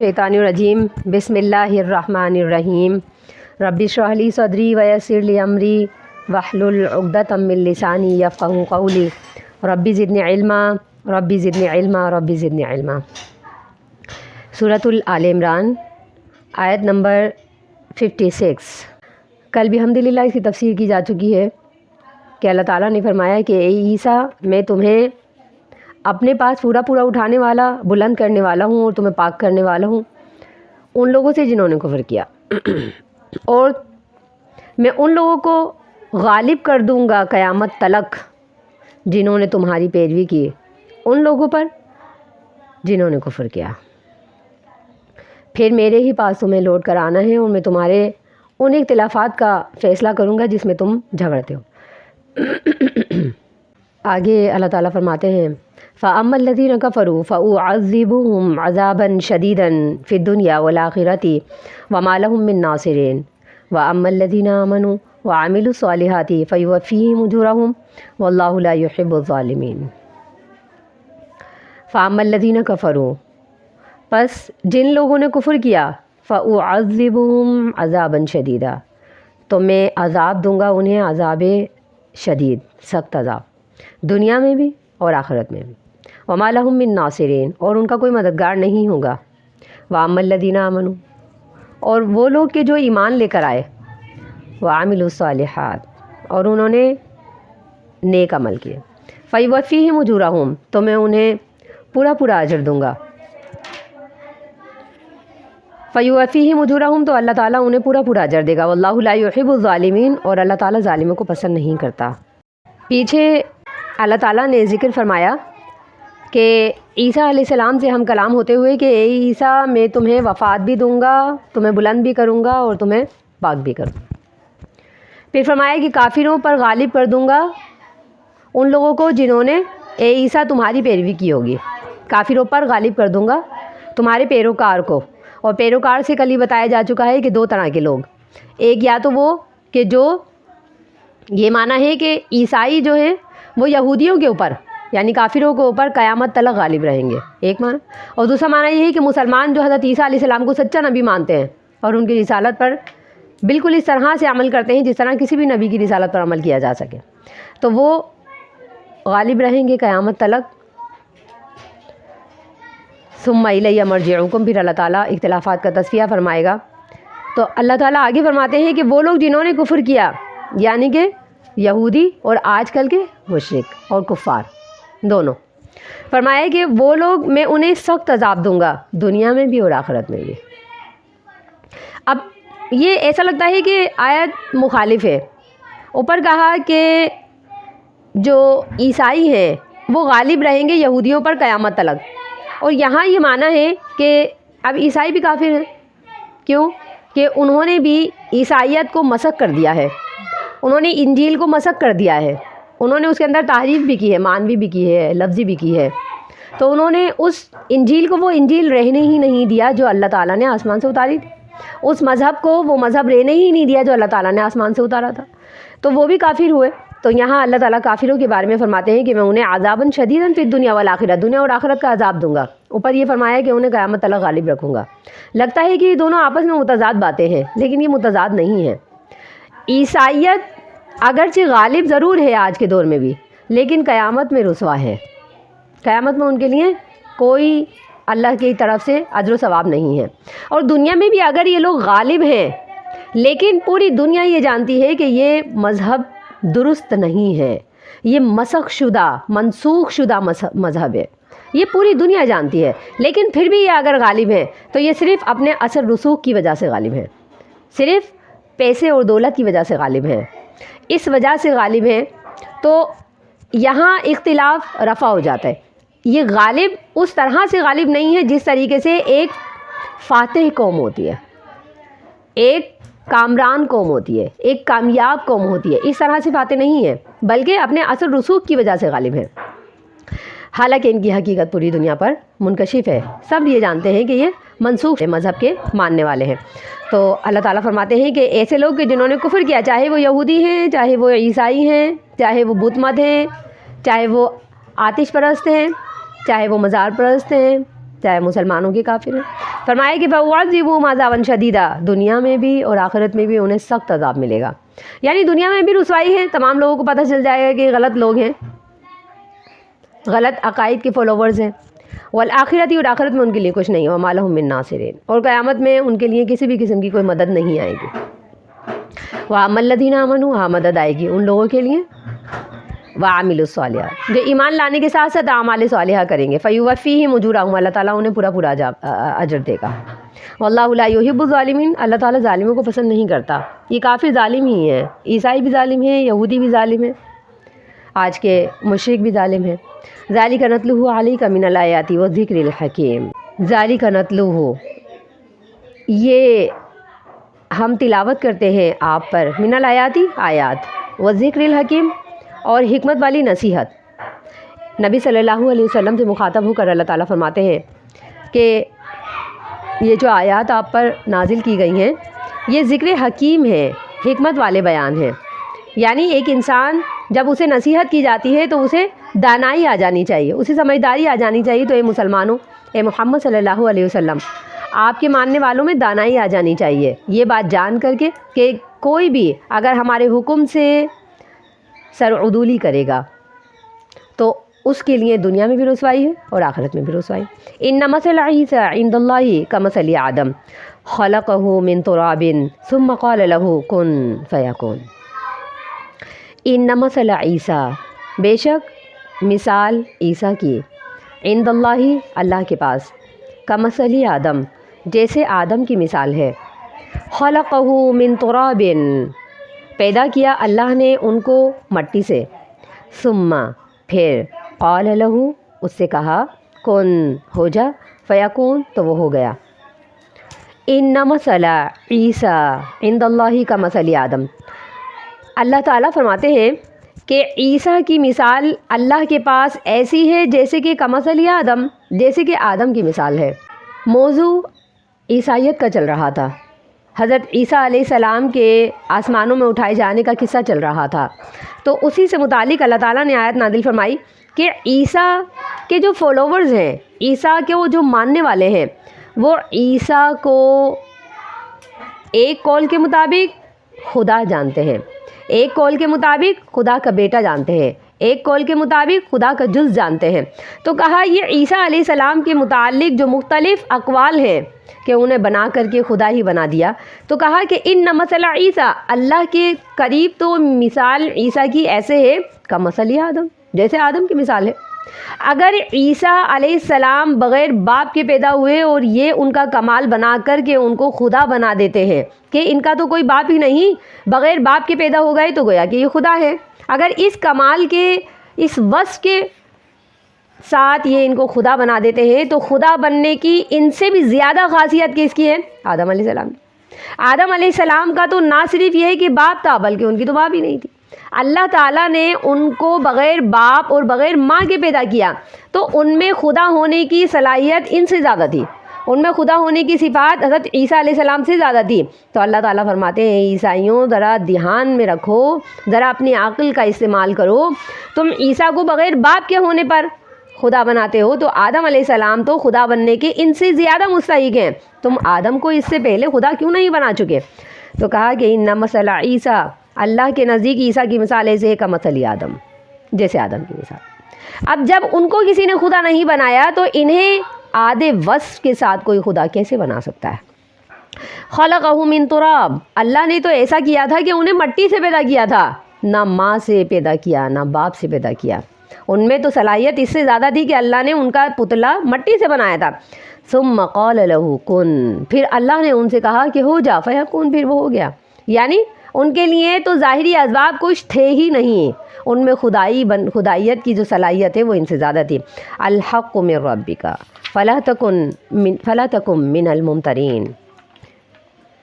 शैतानिर्रजीम बिस्मिल्लाहिर्रहमानिर्रहीम रब्बि इश्रह ली सदरी वयस्सिर ली अमरी वहलुल उक़दतम मिन लिसानी यफ़क़हू क़ौली रब्बि ज़िदनी इल्मा रब्बि ज़िदनी इल्मा रब्बि ज़िदनी इल्मा। सूरतुल आल इमरान आयत नंबर 56। कल भी हम्दुलिल्लाह इसकी तफसीर की जा चुकी है कि अल्लाह ताला ने फरमाया कि ए ईसा मैं तुम्हें अपने पास पूरा पूरा उठाने वाला बुलंद करने वाला हूँ और तुम्हें पाक करने वाला हूँ उन लोगों से जिन्होंने कुफ्र किया और मैं उन लोगों को गालिब कर दूँगा क़यामत तलक जिन्होंने तुम्हारी पैरवी की उन लोगों पर जिन्होंने कुफ्र किया। फिर मेरे ही पास तुम्हें लौट कर आना है और मैं तुम्हारे उन इख्तिलाफ़ात का फ़ैसला करूँगा जिसमें तुम झगड़ते हो। आगे अल्लाह ताला फरमाते हैं फ़अम्मल्लज़ीना कफ़रू फ़उअज़्ज़िबुहुम अज़ाबन शदीदन फ़िद्दुनिया वल आख़िरति वमा लहुम मिन नासिरीन वअम्मल्लज़ीना आमनू वअमिलुस्सॉलिहाति फ़युवफ़्फ़ीहिम उजूरहुम वल्लाहु ला युहिब्बुज़्ज़ालिमीन। फ़अम्मल्लज़ीना कफ़रू बस जिन लोगों ने कुफ्र किया फ़उअज़्ज़िबुहुम अज़ाबन शदीदा तो मैं अज़ाब दूँगा उन्हें अज़ाब शदीद सख्त अज़ाब दुनिया में भी और आखिरत में भी। वमा लहुम मिन नासिरीन और उनका कोई मददगार नहीं होगा। वअम्मल्लज़ीना आमनू और वो लोग के जो ईमान लेकर आए वअमिलुस्सॉलिहात और उन्होंने नेक अमल किए फ़युवफ़्फ़ीहिम उजूरहुम तो मैं उन्हें पूरा पूरा अजर दूँगा। फ़युवफ़्फ़ीहिम उजूरहुम तो अल्लाह ताला उन्हें पूरा पूरा अजर देगा। वल्लाहु ला युहिब्बुज़्ज़ालिमीन और अल्लाह ताला ज़ालिमों को पसंद नहीं करता। पीछे अल्लाह ताला ने ज़िक्र फरमाया कि ईसा अलैहिस्सलाम से हम कलाम होते हुए कि ए ईसा मैं तुम्हें वफ़ात भी दूँगा तुम्हें बुलंद भी करूँगा और तुम्हें पाक भी करूँगा। फिर फरमाया कि काफिरों पर गालिब कर दूँगा उन लोगों को जिन्होंने ए ईसा तुम्हारी पैरवी की होगी। काफिरों पर गालिब कर दूँगा तुम्हारे पैरोकार को। और पैरोकार से कल ही बताया जा चुका है कि दो तरह के लोग, एक या तो वो कि जो ये माना है कि ईसाई जो है वो यहूदियों के ऊपर यानी काफिरों के ऊपर क़यामत तलक गालिब रहेंगे, एक माना। और दूसरा माना ये है कि मुसलमान जो हज़रत ईसा अलैहिस्सलाम को सच्चा नबी मानते हैं और उनकी रिसालत पर बिल्कुल इस तरह से अमल करते हैं जिस तरह किसी भी नबी की रिसालत पर अमल किया जा सके, तो वो गालिब रहेंगे क़यामत तलक। सुम्मा इलैया मरजिउकुम फिर अल्लाह ताला इख्तिलाफ़ात का तस्फिया फरमाएगा। तो अल्लाह ताला आगे फरमाते हैं कि वो लोग जिन्होंने कुफ्र किया यानी कि यहूदी और आजकल के मुशरिक और कुफ़ार दोनों, फरमाया कि वो लोग मैं उन्हें सख्त अज़ाब दूँगा दुनिया में भी और आखिरत में भी। अब ये ऐसा लगता है कि आयत मुखालिफ है। ऊपर कहा कि जो ईसाई हैं वो गालिब रहेंगे यहूदियों पर क़यामत तलक, और यहाँ ये माना है कि अब ईसाई भी काफिर हैं। क्यों कि उन्होंने भी ईसाइयत को मसख कर दिया है, उन्होंने इंजील को मसख कर दिया है, उन्होंने उसके अंदर तारीफ़ भी की है, मानवी भी की है, लफ्ज़ी भी की है। तो उन्होंने उस इंजील को वो इंजील रहने ही नहीं दिया जो अल्लाह ताला ने आसमान से उतारी थी, उस मज़हब को वो मज़हब रहने ही नहीं दिया जो अल्लाह ताला ने आसमान से उतारा था, तो वो भी काफिर हुए। तो यहाँ अल्लाह ताला काफिरों के बारे में फरमाते हैं कि मैं उन्हें अज़ाबन शदीदन फिद दुनिया वल आखिरत दुनिया और आखिरत का अज़ाब दूँगा। ऊपर ये फरमाया कि उन्हें क़यामत तलक गालिब रखूँगा। लगता है कि ये दोनों आपस में मुतज़ाद बातें हैं, लेकिन ये मुतज़ाद नहीं है। ईसाइयत अगरचे गालिब ज़रूर है आज के दौर में भी, लेकिन क़यामत में रुसवा है। क़यामत में उनके लिए कोई अल्लाह की तरफ से अजर सवाब नहीं है। और दुनिया में भी अगर ये लोग गालिब हैं, लेकिन पूरी दुनिया ये जानती है कि ये मज़हब दुरुस्त नहीं है, ये मसख शुदा मनसूख शुदा मज़हब है, ये पूरी दुनिया जानती है, लेकिन फिर भी ये अगर गालिब हैं तो ये सिर्फ़ अपने असर रसूख की वजह से गालिब हैं, सिर्फ़ पैसे और दौलत की वजह से गालिब हैं। इस वजह से गालिब हैं तो यहाँ इख्तिलाफ रफ़ा हो जाता है। ये गालिब उस तरह से गालिब नहीं है जिस तरीके से एक फ़ातिह कौम होती है, एक कामरान कौम होती है, एक कामयाब कौम होती है, इस तरह से फ़ातिह नहीं है, बल्कि अपने असर रसूख की वजह से गालिब हैं। हालांकि इनकी हकीकत पूरी दुनिया पर मुनकशिफ है, सब ये जानते हैं कि ये मनसूख मज़हब के मानने वाले हैं। तो अल्लाह ताला फरमाते हैं कि ऐसे लोग कि जिन्होंने कुफ्र किया, चाहे वो यहूदी हैं, चाहे वो ईसाई हैं, चाहे वो बुत मत हैं, चाहे वो आतिश परस्त हैं, चाहे वो मज़ार परस्त हैं, چاہے مسلمانوں کے کافر ہیں. فرمایا کہ فَأُعَذِّبُهُمْ عَذَابًا شَدِيدًا، دنیا میں بھی اور آخرت میں بھی انہیں سخت عذاب ملے گا. یعنی دنیا میں بھی رسوائی ہے، تمام لوگوں کو پتہ چل جائے گا کہ غلط لوگ ہیں، غلط عقائد کے فالوورز ہیں. والآخرت، اور آخرت میں ان کے لیے کچھ نہیں. وَمَا لَهُم مِّن نَاصِرِينَ، اور قیامت میں ان کے لیے کسی بھی قسم کی کوئی مدد نہیں آئے گی. وَأَمَّا الَّذِينَ آمَنُوا، ہاں مدد آئے گی ان لوگوں کے لیے وَعَمِلُوا الصَّالِحَاتِ، جو ایمان لانے کے ساتھ ساتھ اعمال صالحہ کریں گے. فَيُوَفِّيهِمْ أُجُورَهُمْ، اللہ تعالیٰ انہیں پورا اجر دے گا. واللہ لا يحب الظالمین، اللہ تعالیٰ ظالموں کو پسند نہیں کرتا. یہ کافر ظالم ہی ہیں، عیسائی بھی ظالم ہیں، یہودی بھی ظالم ہیں، آج کے مشرک بھی ظالم ہیں. ذالک نتلوہ علیک من الآیات والذکر الحکیم، ذالک نتلوہ، یہ ہم تلاوت کرتے ہیں آپ پر، من الآیاتی، آیات، والذکر الحکیم، اور حکمت والی نصیحت. نبی صلی اللہ علیہ وسلم سے مخاطب ہو کر اللہ تعالیٰ فرماتے ہیں کہ یہ جو آیات آپ پر نازل کی گئی ہیں یہ ذکر حکیم ہے، حکمت والے بیان ہیں. یعنی ایک انسان جب اسے نصیحت کی جاتی ہے تو اسے دانائی آ جانی چاہیے، اسے سمجھداری آ جانی چاہیے. تو اے مسلمانوں، اے محمد صلی اللہ علیہ وسلم، آپ کے ماننے والوں میں دانائی آ جانی چاہیے، یہ بات جان کر کے کہ کوئی بھی اگر ہمارے حکم سے سرعدولی کرے گا تو اس کے لیے دنیا میں بھی رسوائی ہے اور آخرت میں بھی رسوائی. ان مثل عیسی عند اللہ کمثل آدم خلقہ من تراب ثم قال له کن فیکون. ان مثل عیسی، بے شک مثال عیسیٰ کی، عند اللہ، اللہ کے پاس، کمثل آدم، جیسے آدم کی مثال ہے. خلقہ من تراب، پیدا کیا اللہ نے ان کو مٹی سے. ثم، پھر، قال له، اس سے کہا، کن، ہو جا، فیکون، تو وہ ہو گیا. ان مثل عیسیٰ عند اللہ کمثل آدم، اللہ تعالیٰ فرماتے ہیں کہ عیسیٰ کی مثال اللہ کے پاس ایسی ہے جیسے کہ کمثل آدم، جیسے کہ آدم کی مثال ہے. موضوع عیسائیت کا چل رہا تھا، حضرت عیسیٰ علیہ السلام کے آسمانوں میں اٹھائے جانے کا قصہ چل رہا تھا. تو اسی سے متعلق اللہ تعالیٰ نے آیت نازل فرمائی کہ عیسیٰ کے جو فالوورز ہیں، عیسیٰ کے وہ جو ماننے والے ہیں، وہ عیسیٰ کو ایک قول کے مطابق خدا جانتے ہیں، ایک قول کے مطابق خدا کا بیٹا جانتے ہیں، ایک قول کے مطابق خدا کا جز جانتے ہیں. تو کہا یہ عیسیٰ علیہ السلام کے متعلق جو مختلف اقوال ہیں کہ انہیں بنا کر کے خدا ہی بنا دیا، تو کہا کہ ان مثل عیسیٰ، اللہ کے قریب تو مثال عیسیٰ کی ایسے ہے کمثل آدم، جیسے آدم کی مثال ہے. اگر عیسیٰ علیہ السلام بغیر باپ کے پیدا ہوئے اور یہ ان کا کمال بنا کر کے ان کو خدا بنا دیتے ہیں کہ ان کا تو کوئی باپ ہی نہیں، بغیر باپ کے پیدا ہو گئے، تو گویا کہ یہ خدا ہے. اگر اس کمال کے، اس وصف کے ساتھ یہ ان کو خدا بنا دیتے ہیں تو خدا بننے کی ان سے بھی زیادہ خاصیت کس کی ہے؟ آدم علیہ السلام. آدم علیہ السلام کا تو نہ صرف یہ ہے کہ باپ تھا بلکہ ان کی تو ماں بھی نہیں تھی. اللہ تعالیٰ نے ان کو بغیر باپ اور بغیر ماں کے پیدا کیا، تو ان میں خدا ہونے کی صلاحیت ان سے زیادہ تھی، ان میں خدا ہونے کی صفات حضرت عیسیٰ علیہ السلام سے زیادہ تھی. تو اللہ تعالیٰ فرماتے ہیں عیسائیوں ذرا دھیان میں رکھو، ذرا اپنی عقل کا استعمال کرو. تم عیسیٰ کو بغیر باپ کے ہونے پر خدا بناتے ہو، تو آدم علیہ السلام تو خدا بننے کے ان سے زیادہ مستحق ہیں. تم آدم کو اس سے پہلے خدا کیوں نہیں بنا چکے؟ تو کہا کہ ان مثل عیسیٰ، اللہ کے نزدیک عیسیٰ کی مثال ایسے ہے کمثل آدم، جیسے آدم کی مثال. اب جب ان کو کسی نے خدا نہیں بنایا تو انہیں آدھے وصف کے ساتھ کوئی خدا کیسے بنا سکتا ہے؟ خلقہ من تراب، اللہ نے تو ایسا کیا تھا کہ انہیں مٹی سے پیدا کیا تھا، نہ ماں سے پیدا کیا نہ باپ سے پیدا کیا. ان میں تو صلاحیت اس سے زیادہ تھی کہ اللہ نے ان کا پتلا مٹی سے بنایا تھا. ثم قال له کن، پھر اللہ نے ان سے کہا کہ ہو جا، فیکون، پھر وہ ہو گیا. یعنی ان کے لیے تو ظاہری اسباب کچھ تھے ہی نہیں، ان میں خدائیت کی جو صلاحیت ہے وہ ان سے زیادہ تھی. الحق من ربک فلا تکن من الممترین،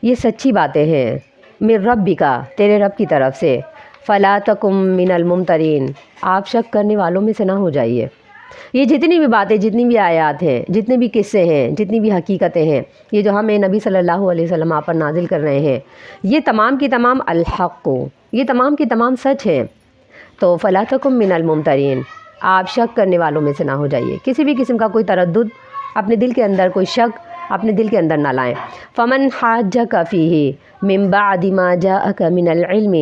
یہ سچی باتیں ہیں. من ربک، تیرے رب کی طرف سے. فلا تکن من الممترین، آپ شک کرنے والوں میں سے نہ ہو جائیے. یہ جتنی بھی باتیں، جتنی بھی آیات ہیں، جتنے بھی قصے ہیں، جتنی بھی حقیقتیں ہیں، یہ جو ہمیں نبی صلی اللہ علیہ وسلم آپ پر نازل کر رہے ہیں، یہ تمام کی تمام الحق کو، یہ تمام کی تمام سچ ہیں. تو فلا تکن من الممترین، آپ شک کرنے والوں میں سے نہ ہو جائیے. کسی بھی قسم کا کوئی تردد اپنے دل کے اندر کوئی شک اپنے دل کے اندر نہ لائیں۔ فمن حاجک فیہ من بعد ما جاءک من العلم